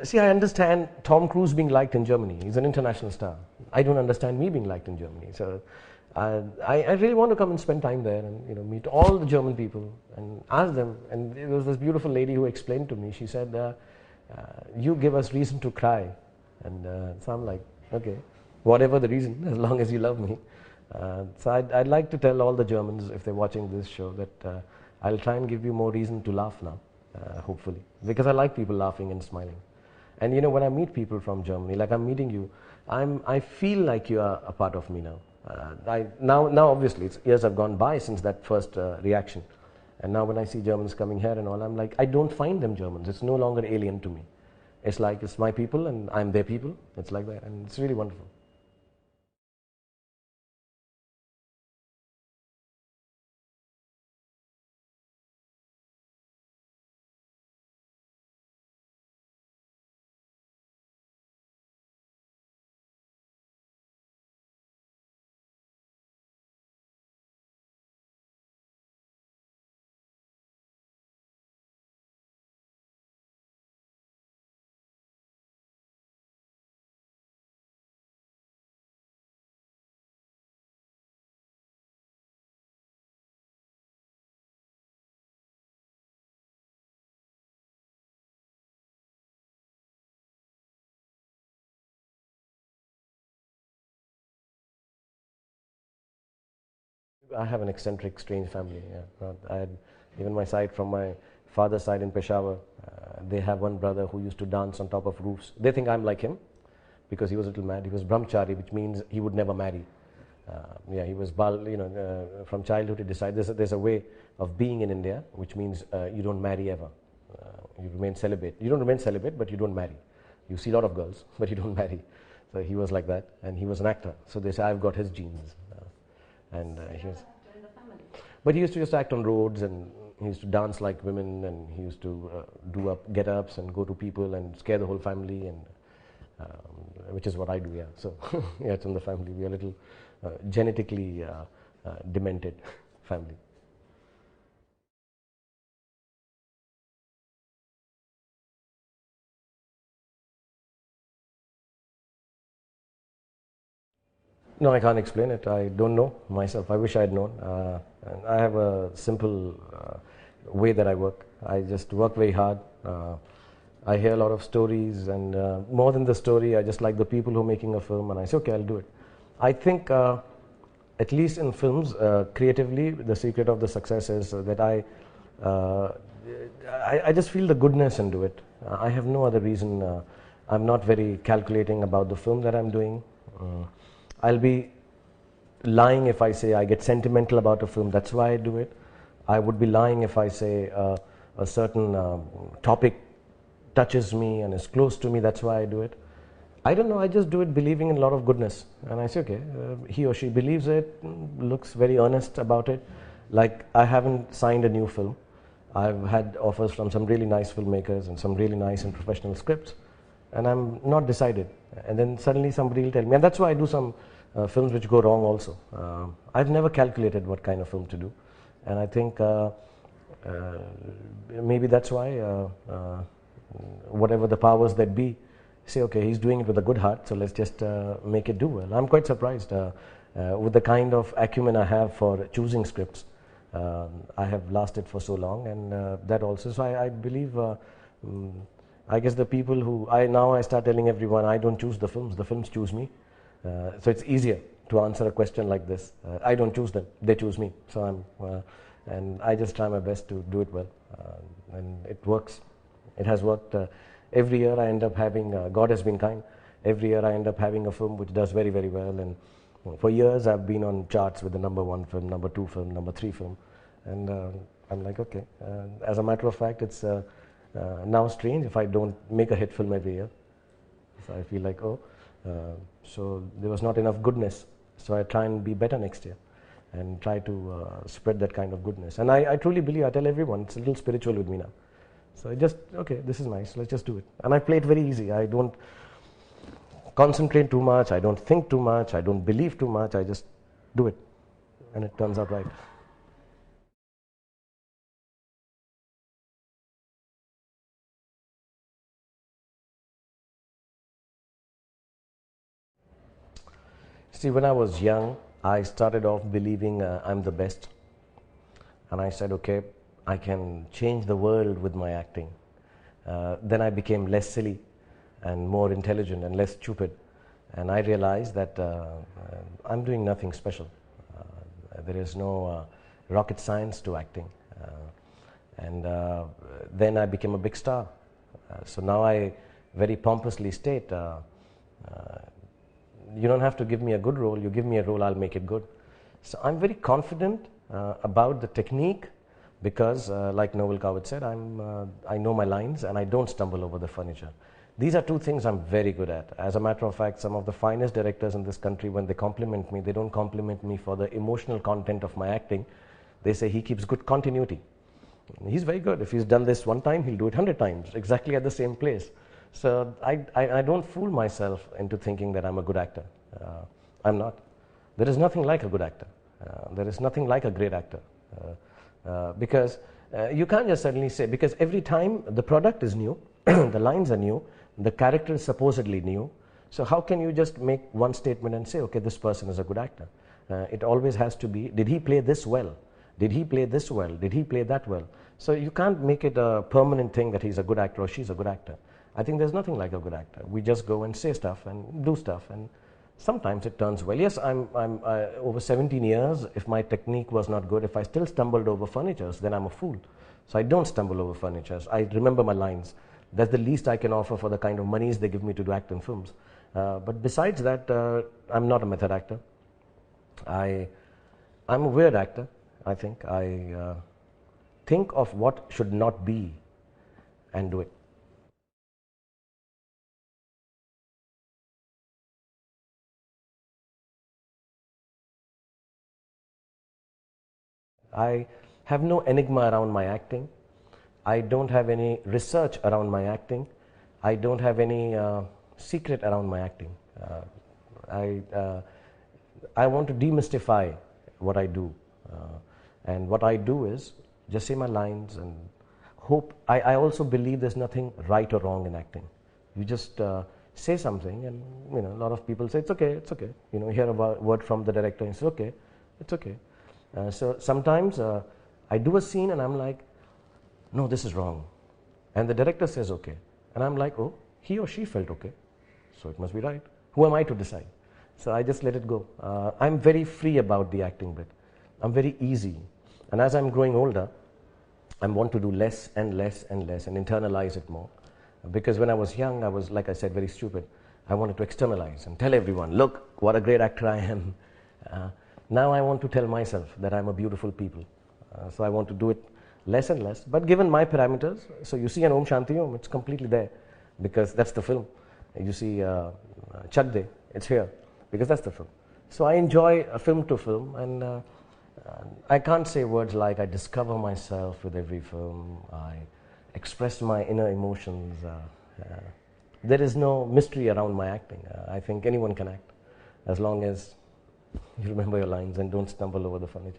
See, I understand Tom Cruise being liked in Germany. He's an international star. I don't understand me being liked in Germany. So I really want to come and spend time there and meet all the German people and ask them. And there was this beautiful lady who explained to me. She said, "You give us reason to cry," and so I'm like, "Okay, whatever the reason, as long as you love me." So I'd like to tell all the Germans if they're watching this show that I'll try and give you more reason to laugh now, hopefully, because I like people laughing and smiling. And when I meet people from Germany, like I'm meeting you, I feel like you are a part of me now. Now obviously years have gone by since that first reaction, and now when I see Germans coming here and all, I'm like, I don't find them Germans. It's no longer alien to me. It's like it's my people and I'm their people. It's like that, and it's really wonderful. I have an eccentric, strange family. Yeah. I had even my side from my father's side in Peshawar. They have one brother who used to dance on top of roofs. They think I'm like him because he was a little mad. He was brahmachari, which means he would never marry. Yeah, he was from childhood he decided there's a way of being in India, which means you don't marry ever. You remain celibate. You don't remain celibate, but you don't marry. You see a lot of girls, but you don't marry. So he was like that, and he was an actor. So they say I've got his genes. And he was, but he used to just act on roads, and he used to dance like women, and he used to do get-ups and go to people and scare the whole family, and which is what I do. Yeah, so yeah, it's in the family. We are a little genetically demented family. No, I can't explain it. I don't know myself. I wish I had known. And I have a simple way that I work. I just work very hard. I hear a lot of stories, and more than the story, I just like the people who are making a film, and I say, okay, I'll do it. I think, at least in films, creatively, the secret of the success is that uh, I just feel the goodness into it. I have no other reason. I'm not very calculating about the film that I'm doing. I'll be lying if I say I get sentimental about a film, that's why I do it. I would be lying if I say a certain topic touches me and is close to me, that's why I do it. I don't know, I just do it believing in a lot of goodness. And I say, okay, he or she believes it, looks very earnest about it. Like, I haven't signed a new film. I've had offers from some really nice filmmakers and some really nice and professional scripts, and I'm not decided. And then suddenly somebody will tell me, and that's why I do some films which go wrong also. I've never calculated what kind of film to do, and I think maybe that's why whatever the powers that be say, okay, he's doing it with a good heart, so let's just make it do well. I'm quite surprised with the kind of acumen I have for choosing scripts. I have lasted for so long, and that also. So I believe. I guess the people who I start telling everyone I don't choose the films choose me. So it's easier to answer a question like this. I don't choose them, they choose me. So and I just try my best to do it well, and it works. It has worked. Every year I end up having, God has been kind, every year I end up having a film which does very, very well, and for years I've been on charts with the #1 film, #2 film, #3 film, and I'm like, okay. As a matter of fact, it's now strange if I don't make a hit film every year. So I feel like, so there was not enough goodness. So I try and be better next year and try to spread that kind of goodness. And I truly believe, I tell everyone, it's a little spiritual with me now. So I just, okay, this is nice, let's just do it. And I play it very easy. I don't concentrate too much, I don't think too much, I don't believe too much, I just do it. And it turns out right. See, when I was young, I started off believing I'm the best. And I said, okay, I can change the world with my acting. Then I became less silly and more intelligent and less stupid. And I realized that I'm doing nothing special. There is no rocket science to acting. And then I became a big star. So now I very pompously state, you don't have to give me a good role, you give me a role, I'll make it good. So I'm very confident about the technique because, like Noel Coward said, I know my lines and I don't stumble over the furniture. These are two things I'm very good at. As a matter of fact, some of the finest directors in this country, when they compliment me, they don't compliment me for the emotional content of my acting. They say he keeps good continuity. He's very good. If he's done this one time, he'll do it 100 times, exactly at the same place. So I don't fool myself into thinking that I'm a good actor. I'm not. There is nothing like a good actor. There is nothing like a great actor. Because you can't just suddenly say, because every time the product is new, the lines are new, the character is supposedly new. So how can you just make one statement and say, okay, this person is a good actor? It always has to be, did he play this well? Did he play this well? Did he play that well? So you can't make it a permanent thing that he's a good actor or she's a good actor. I think there's nothing like a good actor. We just go and say stuff and do stuff, and sometimes it turns well. Yes, I'm over 17 years, if my technique was not good, if I still stumbled over furnitures, then I'm a fool. So I don't stumble over furnitures. I remember my lines. That's the least I can offer for the kind of monies they give me to do act in films. But besides that, I'm not a method actor. I'm a weird actor, I think. I think of what should not be and do it. I have no enigma around my acting. I don't have any research around my acting. I don't have any secret around my acting. I want to demystify what I do. And what I do is just say my lines and hope. I also believe there's nothing right or wrong in acting. You just say something, and a lot of people say it's okay, it's okay. You hear a word from the director and say okay, it's okay. So sometimes I do a scene and I'm like, no, this is wrong. And the director says okay. And I'm like, oh, he or she felt okay. So it must be right. Who am I to decide? So I just let it go. I'm very free about the acting bit. I'm very easy. And as I'm growing older, I want to do less and less and less and internalize it more. Because when I was young, I was, like I said, very stupid. I wanted to externalize and tell everyone, look, what a great actor I am. Now I want to tell myself that I'm a beautiful people. So I want to do it less and less. But given my parameters, so you see an Om Shanti Om, it's completely there because that's the film. You see Chak De, it's here because that's the film. So I enjoy a film to film, and I can't say words like I discover myself with every film. I express my inner emotions. There is no mystery around my acting. I think anyone can act as long as you remember your lines and don't stumble over the furniture.